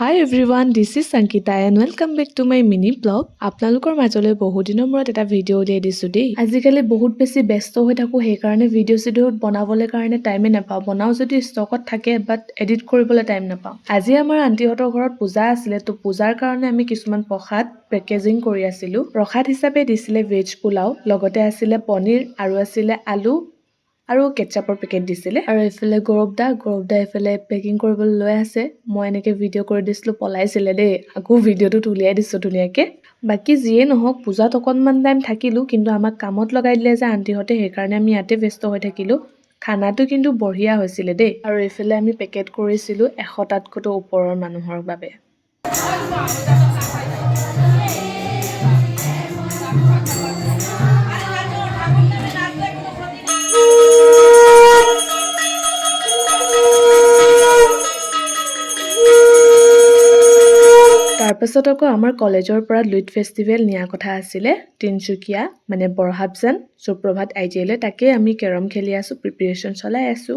Hi everyone, this is Sankita and welcome back to my mini blog. আপোনালোকৰ মাজলৈ বহুত দিনৰ মূৰত এটা ভিডিঅ উলিয়াই দিছো দেই। আজিকালি বহুত বেছি ব্যস্ত হৈ থাকো সেইকাৰণে ভিডিঅ বনাবলৈ কাৰণে টাইমে নাপাওঁ। বনাও যদি ষ্টকত থাকে বাট এডিট কৰিবলৈ টাইম নাপাওঁ। আজি আমাৰ আন্টিহঁতৰ ঘৰত পূজা আছিলে তো পূজাৰ কাৰণে আমি কিছুমান প্ৰসাদ পেকেজিং কৰি আছিলো। প্ৰসাদ হিচাপে দিছিলে ভেজ পোলাও, লগতে আছিলে পনীৰ আৰু আছিলে আলু আৰু কেটচাপৰ পেকেট দিছিলে আৰু এফালে গৌৰৱদা এফালে পেকিং কৰিবলৈ লৈ আছে। মই এনেকে ভিডিঅ কৰি দিছিলো, পলাইছিলে দেই। আকৌ ভিডিঅটোত উলিয়াই দিছো ধুনীয়াকে। বাকি যিয়ে নহওক পূজাত অকণমান টাইম থাকিলো, কিন্তু আমাক কামত লগাই দিলে যে আন্টিহঁতে, সেইকাৰণে আমি ইয়াতে ব্যস্ত হৈ থাকিলো। খানাটো কিন্তু বঢ়িয়া হৈছিলে দেই। আৰু এইফালে আমি পেকেট কৰিছিলো 100টাতকৈও ওপৰৰ মানুহৰ বাবে। তাৰপাছত আকৌ আমাৰ কলেজৰ পৰা লুইট ফেষ্টিভেল নিয়া কথা আছিলে তিনচুকীয়া, মানে বৰহাবজান সুপ্ৰভাত IGL। তাকে আমি কেৰম খেলি আছো, প্ৰিপাৰেচন চলাই আছো।